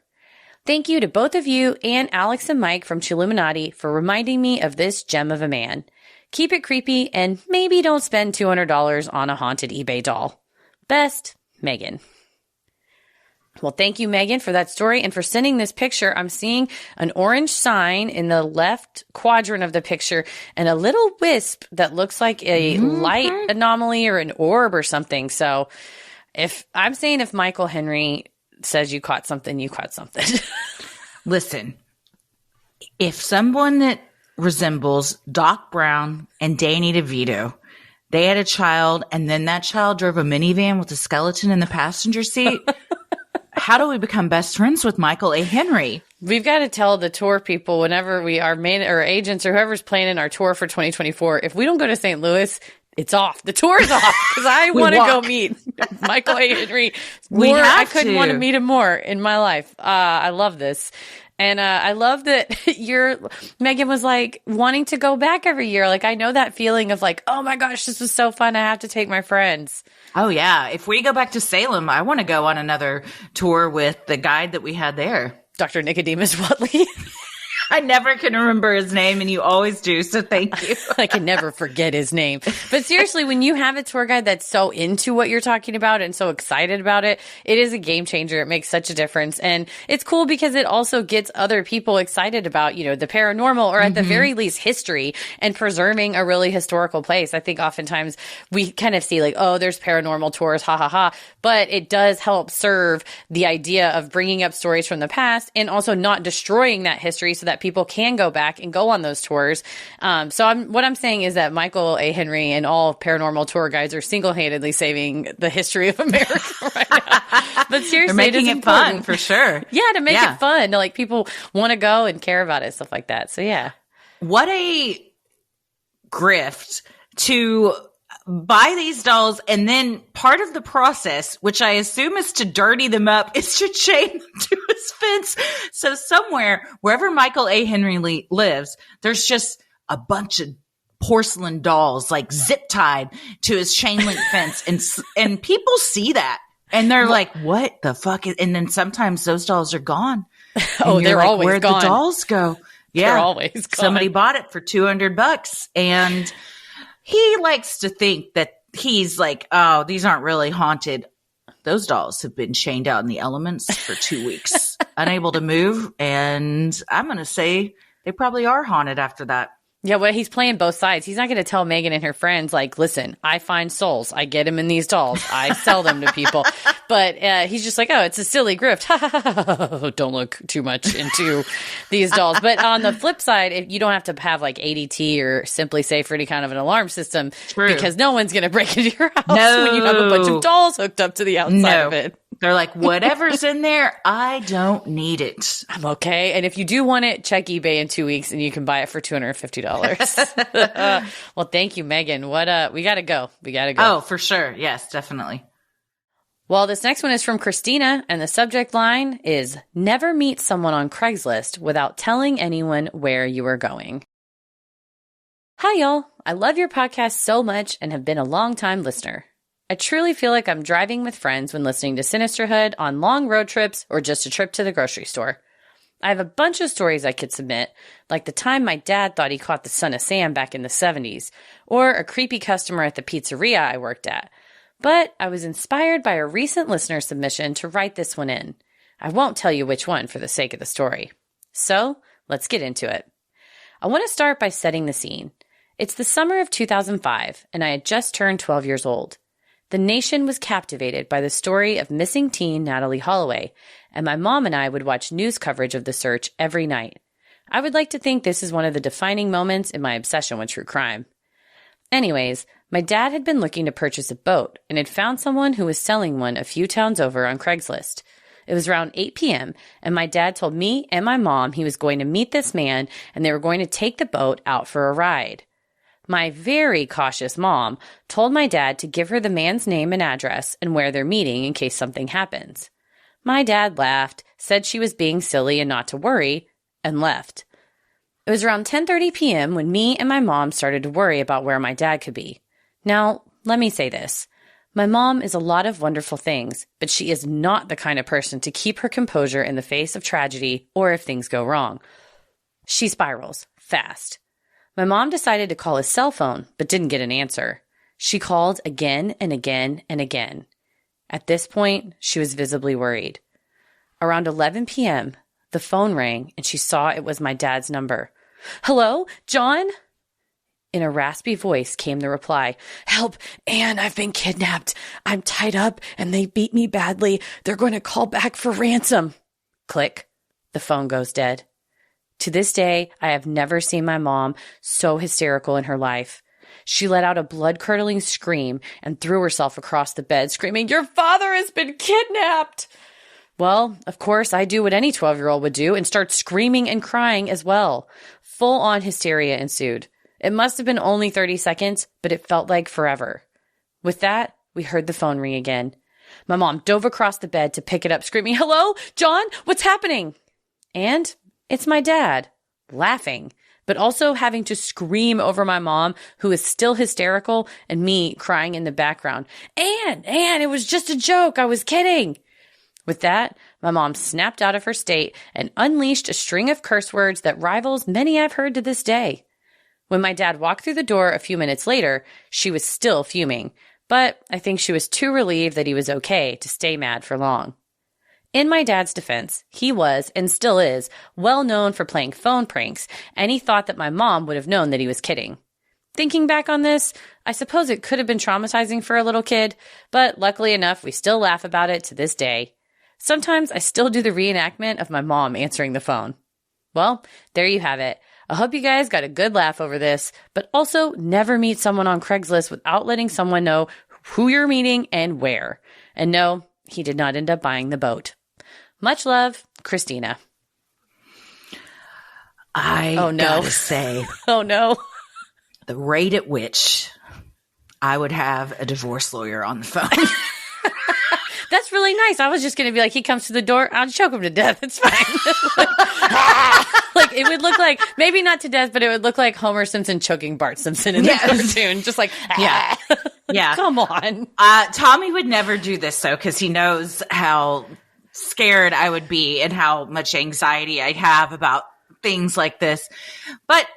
S1: Thank you to both of you and Alex and Mike from Chilluminati for reminding me of this gem of a man. Keep it creepy and maybe don't spend $200 on a haunted eBay doll. Best, Megan. Well, thank you, Megan, for that story and for sending this picture. I'm seeing an orange sign in the left quadrant of the picture and a little wisp that looks like a light anomaly or an orb or something. So if Michael Henry says you caught something, you caught something.
S2: Listen, if someone that resembles Doc Brown and Danny DeVito, they had a child and then that child drove a minivan with a skeleton in the passenger seat, how do we become best friends with Michael A. Henry?
S1: We've got to tell the tour people whenever we are or agents or whoever's planning our tour for 2024, if we don't go to St. Louis, it's off. The tour's off because I want to go meet Michael A. Henry. I couldn't want to meet him more in my life. I love this. And I love that Megan was like wanting to go back every year. Like, I know that feeling of like, oh my gosh, this was so fun. I have to take my friends.
S2: Oh, yeah. If we go back to Salem, I want to go on another tour with the guide that we had there.
S1: Dr. Nicodemus Watley.
S2: I never can remember his name, and you always do, so thank you.
S1: I can never forget his name. But seriously, when you have a tour guide that's so into what you're talking about and so excited about it, it is a game changer. It makes such a difference. And it's cool because it also gets other people excited about, the paranormal or at the very least history and preserving a really historical place. I think oftentimes we kind of see like, oh, there's paranormal tours, ha ha ha. But it does help serve the idea of bringing up stories from the past and also not destroying that history so that people can go back and go on those tours. What I'm saying is that Michael A. Henry and all paranormal tour guides are single-handedly saving the history of America right now. But seriously,
S2: they're making it fun for sure.
S1: Yeah, to make it fun. To, like, people want to go and care about it, stuff like that. So yeah.
S2: What a grift to buy these dolls, and then part of the process, which I assume is to dirty them up, is to chain them to his fence. So somewhere, wherever Michael A. Henry lives, there's just a bunch of porcelain dolls like zip tied to his chain link fence, and people see that and they're like, "What the fuck?" And then sometimes those dolls are gone.
S1: Oh, they're like, always
S2: where'd
S1: gone.
S2: The dolls go? Yeah,
S1: they're always gone.
S2: Somebody bought it for $200, and he likes to think that he's like, oh, these aren't really haunted. Those dolls have been chained out in the elements for 2 weeks, unable to move. And I'm going to say they probably are haunted after that.
S1: Yeah, well, he's playing both sides. He's not going to tell Megan and her friends, like, listen, I find souls. I get them in these dolls. I sell them to people. But he's just like, oh, it's a silly grift. Don't look too much into these dolls. But on the flip side, if you don't have to have like ADT or Simply Safe or any kind of an alarm system. True. Because no one's going to break into your house when you have a bunch of dolls hooked up to the outside of it.
S2: They're like, whatever's in there, I don't need it.
S1: I'm okay. And if you do want it, check eBay in 2 weeks and you can buy it for $250. Well, thank you, Megan. We got to go.
S2: Oh, for sure. Yes, definitely.
S1: Well, this next one is from Christina, and the subject line is never meet someone on Craigslist without telling anyone where you are going. Hi, y'all. I love your podcast so much and have been a long-time listener. I truly feel like I'm driving with friends when listening to Sinisterhood on long road trips or just a trip to the grocery store. I have a bunch of stories I could submit, like the time my dad thought he caught the son of Sam back in the 70s, or a creepy customer at the pizzeria I worked at. But I was inspired by a recent listener submission to write this one in. I won't tell you which one for the sake of the story. So, let's get into it. I want to start by setting the scene. It's the summer of 2005, and I had just turned 12 years old. The nation was captivated by the story of missing teen Natalie Holloway, and my mom and I would watch news coverage of the search every night. I would like to think this is one of the defining moments in my obsession with true crime. Anyways, my dad had been looking to purchase a boat and had found someone who was selling one a few towns over on Craigslist. It was around 8 p.m., and my dad told me and my mom he was going to meet this man and they were going to take the boat out for a ride. My very cautious mom told my dad to give her the man's name and address and where they're meeting in case something happens. My dad laughed, said she was being silly and not to worry, and left. It was around 10:30 p.m. when me and my mom started to worry about where my dad could be. Now, let me say this. My mom is a lot of wonderful things, but she is not the kind of person to keep her composure in the face of tragedy or if things go wrong. She spirals fast. My mom decided to call his cell phone, but didn't get an answer. She called again and again and again. At this point, she was visibly worried. Around 11 p.m., the phone rang and she saw it was my dad's number. "Hello, John?" In a raspy voice came the reply, "Help, Anne, I've been kidnapped. I'm tied up and they beat me badly. They're going to call back for ransom." Click. The phone goes dead. To this day, I have never seen my mom so hysterical in her life. She let out a blood-curdling scream and threw herself across the bed, screaming, "Your father has been kidnapped!" Well, of course, I do what any 12-year-old would do and start screaming and crying as well. Full-on hysteria ensued. It must have been only 30 seconds, but it felt like forever. With that, we heard the phone ring again. My mom dove across the bed to pick it up, screaming, "Hello, John, what's happening?" And it's my dad, laughing, but also having to scream over my mom, who is still hysterical, and me crying in the background. Anne, it was just a joke. I was kidding." With that, my mom snapped out of her state and unleashed a string of curse words that rivals many I've heard to this day. When my dad walked through the door a few minutes later, she was still fuming, but I think she was too relieved that he was okay to stay mad for long. In my dad's defense, he was, and still is, well known for playing phone pranks, and he thought that my mom would have known that he was kidding. Thinking back on this, I suppose it could have been traumatizing for a little kid, but luckily enough, we still laugh about it to this day. Sometimes I still do the reenactment of my mom answering the phone. Well, there you have it. I hope you guys got a good laugh over this, but also never meet someone on Craigslist without letting someone know who you're meeting and where. And no, he did not end up buying the boat. Much love, Christina.
S2: Gotta say,
S1: oh no,
S2: the rate at which I would have a divorce lawyer on the phone.
S1: That's really nice. I was just going to be like, he comes to the door, I'll choke him to death. It's fine. Like, it would look like, maybe not to death, but it would look like Homer Simpson choking Bart Simpson in the cartoon. Just like,
S2: yeah.
S1: Come on.
S2: Tommy would never do this, though, because he knows how scared I would be and how much anxiety I'd have about things like this. But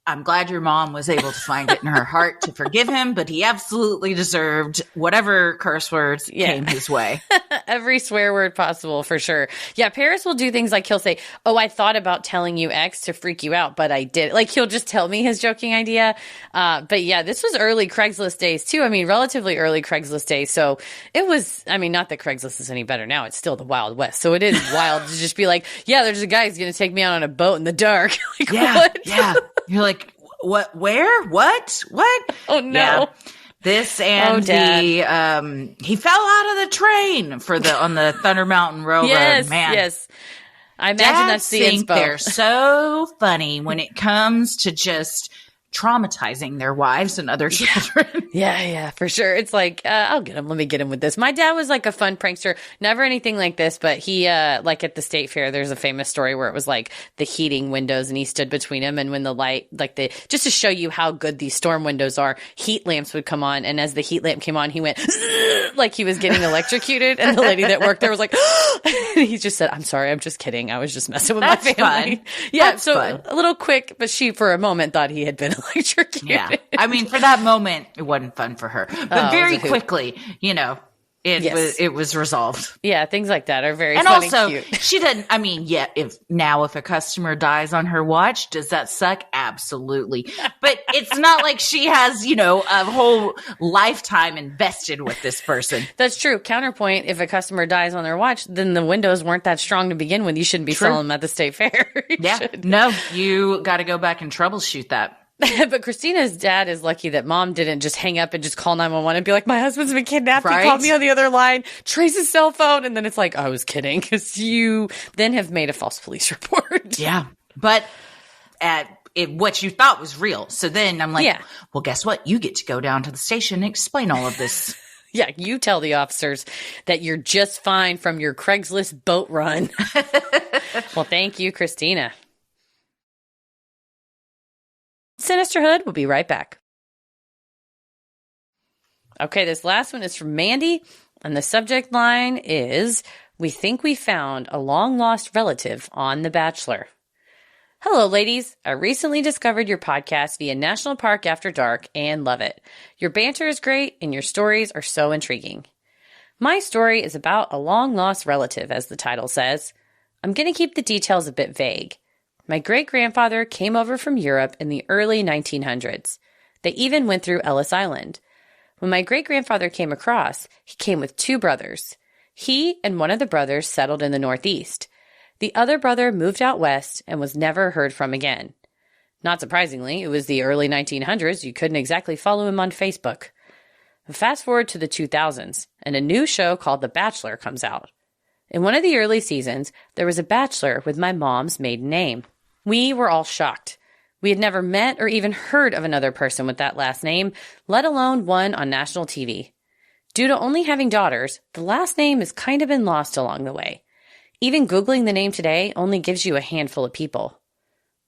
S2: I'm glad your mom was able to find it in her heart to forgive him, but he absolutely deserved whatever curse words came his way.
S1: Every swear word possible, for sure. Yeah, Paris will do things like he'll say, "Oh, I thought about telling you X to freak you out, but I did." Like, he'll just tell me his joking idea. But yeah, this was early Craigslist days too. I mean, relatively early Craigslist days. So it was, I mean, not that Craigslist is any better now. It's still the Wild West. So it is wild to just be like, yeah, there's a guy who's going to take me out on a boat in the dark. Like, what?
S2: Yeah. You're like, what, where, what?
S1: Oh no.
S2: Yeah. This and he fell out of the train on the Thunder Mountain Railroad. Man.
S1: Yes. I imagine that's the inspo.
S2: They're so funny when it comes to just traumatizing their wives and other children.
S1: Yeah, for sure. It's like, I'll get him. Let me get him with this. My dad was like a fun prankster. Never anything like this, but he, like at the state fair, there's a famous story where it was like the heating windows and he stood between them. And when the light, just to show you how good these storm windows are, heat lamps would come on. And as the heat lamp came on, he went like he was getting electrocuted. And the lady that worked there was like, and he just said, "I'm sorry. I'm just kidding. I was just messing with my family."
S2: Fun.
S1: Yeah.
S2: That's
S1: so
S2: fun.
S1: A little quick, but she for a moment thought he had been electrocuted.
S2: Yeah. I mean, for that moment, it wasn't fun for her. But very quickly, it was resolved.
S1: Yeah, things like that are very
S2: and
S1: fun
S2: also,
S1: and cute.
S2: She doesn't, I mean, yeah, if a customer dies on her watch, does that suck? Absolutely. But it's not like she has, a whole lifetime invested with this person.
S1: That's true. Counterpoint, if a customer dies on their watch, then the windows weren't that strong to begin with. You shouldn't be selling them at the state fair.
S2: No, you got to go back and troubleshoot that.
S1: But Christina's dad is lucky that mom didn't just hang up and just call 911 and be like, my husband's been kidnapped.
S2: Right?
S1: He called me on the other line, trace his cell phone. And then it's like, I was kidding, because you then have made a false police report.
S2: Yeah. But what you thought was real. So then I'm like, well, guess what? You get to go down to the station and explain all of this.
S1: Yeah, you tell the officers that you're just fine from your Craigslist boat run. Well, thank you, Christina. Sinisterhood, we'll be right back. Okay, this last one is from Mandy, and the subject line is, we think we found a long-lost relative on The Bachelor. Hello, ladies. I recently discovered your podcast via National Park After Dark and love it. Your banter is great, and your stories are so intriguing. My story is about a long-lost relative, as the title says. I'm going to keep the details a bit vague. My great-grandfather came over from Europe in the early 1900s. They even went through Ellis Island. When my great-grandfather came across, he came with 2 brothers. He and one of the brothers settled in the Northeast. The other brother moved out west and was never heard from again. Not surprisingly, it was the early 1900s. You couldn't exactly follow him on Facebook. Fast forward to the 2000s, and a new show called The Bachelor comes out. In one of the early seasons, there was a bachelor with my mom's maiden name. We were all shocked. We had never met or even heard of another person with that last name, let alone one on national TV. Due to only having daughters, the last name has kind of been lost along the way. Even Googling the name today only gives you a handful of people.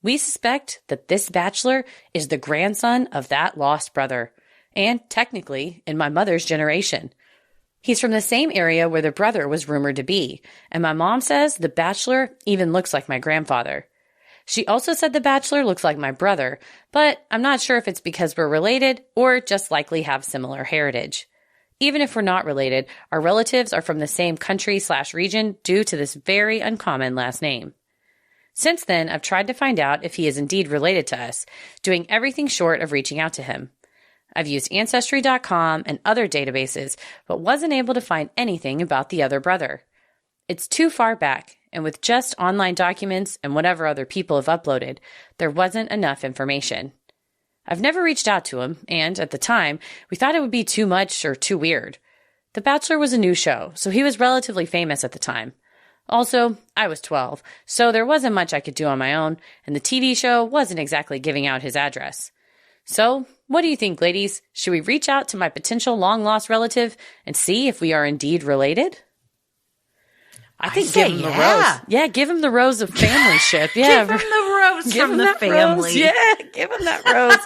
S1: We suspect that this bachelor is the grandson of that lost brother, and technically in my mother's generation. He's from the same area where the brother was rumored to be, and my mom says the bachelor even looks like my grandfather. She also said the bachelor looks like my brother, but I'm not sure if it's because we're related or just likely have similar heritage. Even if we're not related, our relatives are from the same country/region due to this very uncommon last name. Since then, I've tried to find out if he is indeed related to us, doing everything short of reaching out to him. I've used Ancestry.com and other databases, but wasn't able to find anything about the other brother. It's too far back, and with just online documents and whatever other people have uploaded, there wasn't enough information. I've never reached out to him, and at the time, we thought it would be too much or too weird. The Bachelor was a new show, so he was relatively famous at the time. Also, I was 12, so there wasn't much I could do on my own, and the TV show wasn't exactly giving out his address. So, what do you think, ladies? Should we reach out to my potential long-lost relative and see if we are indeed related? I think give him the rose. Yeah, give him the rose of family ship. Yeah,
S2: give him the rose from the family.
S1: Rose. Yeah, give him that rose.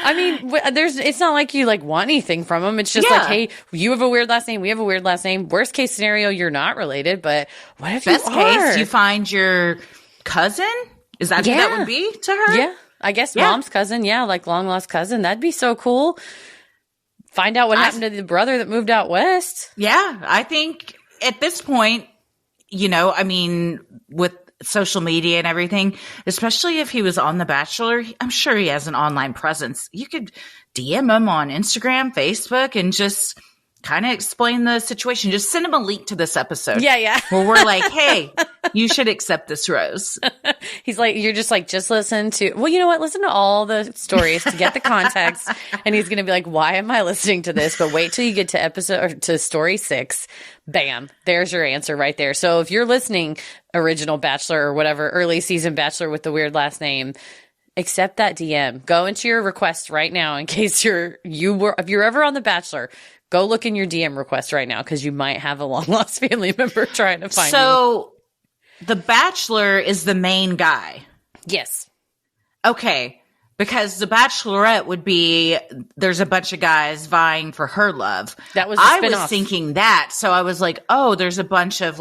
S1: I mean, it's not like you want anything from him. It's just like, hey, you have a weird last name. We have a weird last name. Worst case scenario, you're not related. But what if
S2: Best
S1: you are?
S2: case, you find your cousin? Is that who that would be to her?
S1: Yeah, I guess mom's cousin. Yeah, like long lost cousin. That'd be so cool. Find out what happened to the brother that moved out west.
S2: Yeah, I think at this point, I mean, with social media and everything, especially if he was on The Bachelor, I'm sure he has an online presence. You could DM him on Instagram, Facebook, and just kind of explain the situation. Just send him a link to this episode.
S1: Yeah.
S2: Where we're like, hey, you should accept this rose.
S1: He's like, you're just listen to, well, you know what? Listen to all the stories to get the context. And he's going to be like, why am I listening to this? But wait till you get to story 6. Bam. There's your answer right there. So if you're listening, original Bachelor or whatever, early season Bachelor with the weird last name, accept that DM. Go into your request right now in case if you're ever on The Bachelor. Go look in your DM request right now because you might have a long-lost family member trying to find you.
S2: So, The Bachelor is the main guy.
S1: Yes.
S2: Okay. Because The Bachelorette would be, there's a bunch of guys vying for her love.
S1: That was the
S2: I
S1: spinoff.
S2: was thinking that. So I was like, oh, there's a bunch of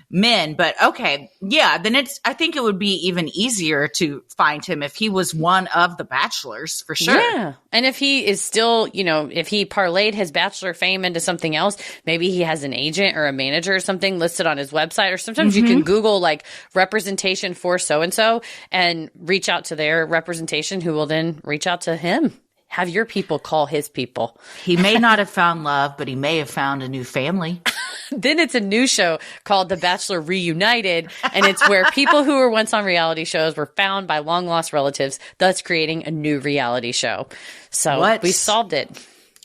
S2: men. But okay. Yeah. Then I think it would be even easier to find him if he was one of the Bachelors for sure.
S1: Yeah. And if he is still, if he parlayed his Bachelor fame into something else, maybe he has an agent or a manager or something listed on his website, or sometimes you can Google representation for so-and-so and reach out to their representation, who will then reach out to him. Have your people call his people.
S2: He may not have found love, but he may have found a new family.
S1: Then it's a new show called The Bachelor Reunited, and it's where people who were once on reality shows were found by long lost relatives, thus creating a new reality show. So we solved it.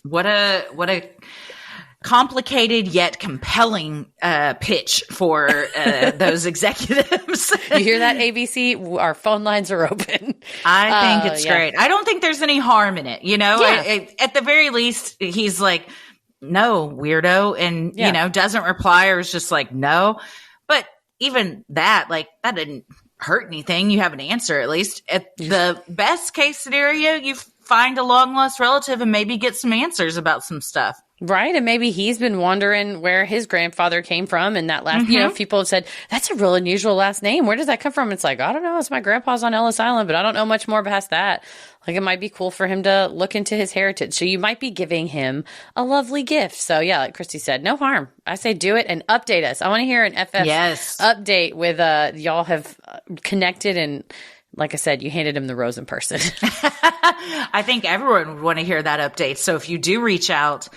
S2: What a complicated yet compelling pitch for those executives.
S1: You hear that, ABC? Our phone lines are open.
S2: I think it's great. I don't think there's any harm in it. You know, at the very least, he's like, no, weirdo, and you know, doesn't reply or is just like, no. But even that, like, that didn't hurt anything. You have an answer at least. At the best case scenario, you find a long lost relative and maybe get some answers about some stuff.
S1: Right. And maybe he's been wondering where his grandfather came from. And that last, you know, people have said, that's a real unusual last name. Where does that come from? It's like, I don't know. It's my grandpa's on Ellis Island, but I don't know much more past that. Like, it might be cool for him to look into his heritage. So you might be giving him a lovely gift. So yeah, like Christy said, no harm. I say do it and update us. I want to hear an FF update with, y'all have connected, and like I said, you handed him the rose in person.
S2: I think everyone would want to hear that update. So if you do reach out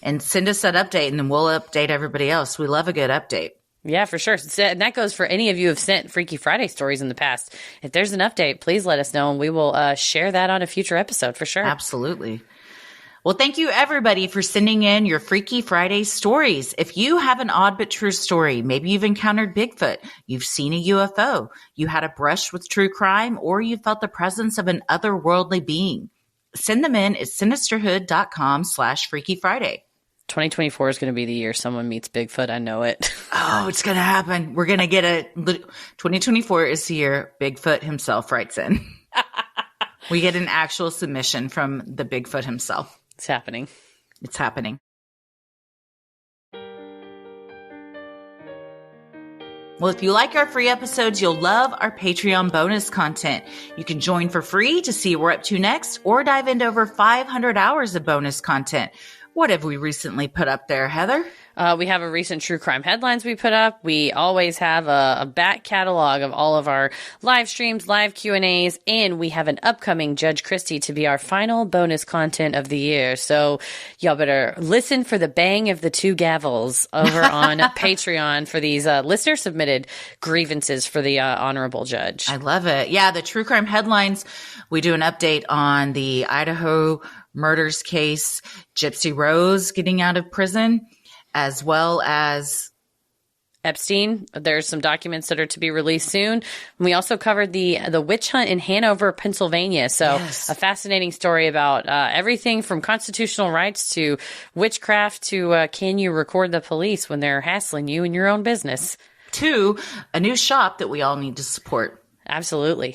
S2: and send us that update, and then we'll update everybody else. We love a good update.
S1: Yeah, for sure. And that goes for any of you who have sent Freaky Friday stories in the past. If there's an update, please let us know, and we will share that on a future episode for sure.
S2: Absolutely. Well, thank you, everybody, for sending in your Freaky Friday stories. If you have an odd but true story, maybe you've encountered Bigfoot, you've seen a UFO, you had a brush with true crime, or you felt the presence of an otherworldly being, send them in at sinisterhood.com/Freaky Friday.
S1: 2024 is going to be the year someone meets Bigfoot. I know it.
S2: Oh, it's going to happen. We're going to get 2024 is the year Bigfoot himself writes in. We get an actual submission from the Bigfoot himself.
S1: It's happening.
S2: It's happening. Well, if you like our free episodes, you'll love our Patreon bonus content. You can join for free to see what we're up to next, or dive into over 500 hours of bonus content. What have we recently put up there, Heather?
S1: We have a recent true crime headlines we put up. We always have a back catalog of all of our live streams, live Q&As, and we have an upcoming Judge Christie to be our final bonus content of the year. So y'all better listen for the bang of the two gavels over on Patreon for these listener-submitted grievances for the honorable judge.
S2: I love it. Yeah, the true crime headlines, we do an update on the Idaho murders case, Gypsy Rose getting out of prison, as well as
S1: Epstein. There's some documents that are to be released soon. We also covered the witch hunt in Hanover, Pennsylvania. So a fascinating story about everything from constitutional rights to witchcraft to can you record the police when they're hassling you in your own business,
S2: to a new shop that we all need to support.
S1: Absolutely.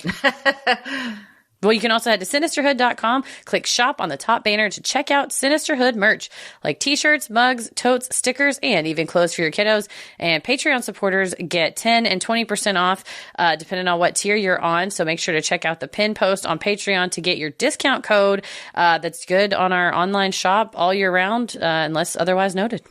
S1: Well, you can also head to sinisterhood.com, click shop on the top banner to check out Sinisterhood merch, like t-shirts, mugs, totes, stickers, and even clothes for your kiddos. And Patreon supporters get 10 and 20% off, depending on what tier you're on. So make sure to check out the pin post on Patreon to get your discount code that's good on our online shop all year round, unless otherwise noted.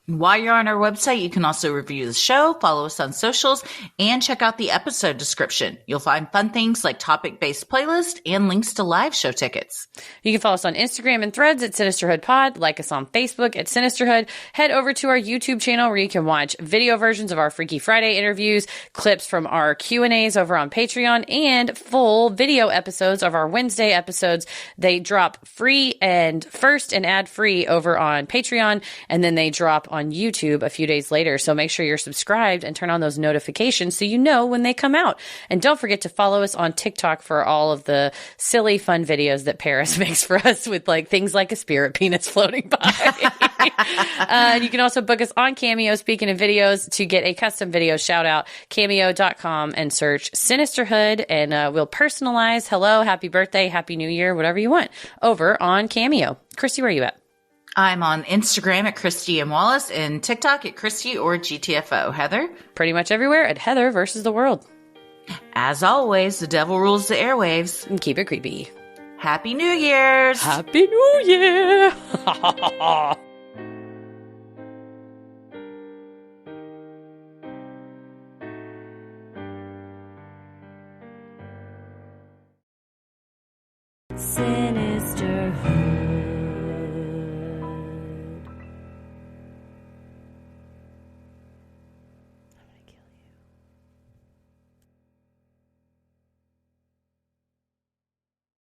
S2: While you're on our website, you can also review the show, follow us on socials, and check out the episode description. You'll find fun things like topic-based playlists and links to live show tickets.
S1: You can follow us on Instagram and Threads at Sinisterhood Pod, like us on Facebook at Sinisterhood, head over to our YouTube channel where you can watch video versions of our Freaky Friday interviews, clips from our Q&As over on Patreon, and full video episodes of our Wednesday episodes. They drop free and first and ad-free over on Patreon, and then they drop on YouTube a few days later. So make sure you're subscribed and turn on those notifications so you know when they come out. And don't forget to follow us on TikTok for all of the silly, fun videos that Paris makes for us with like things like a spirit penis floating by. And you can also book us on Cameo, speaking of videos, to get a custom video shout out, cameo.com, and search Sinisterhood, and we'll personalize hello, happy birthday, happy new year, whatever you want over on Cameo. Christy, where are you at?
S2: I'm on Instagram at Christy M. Wallace and TikTok at Christy or GTFO. Heather?
S1: Pretty much everywhere at Heather versus the World.
S2: As always, the devil rules the airwaves.
S1: And keep it creepy.
S2: Happy New Year's!
S1: Happy New Year! Sinisterhood.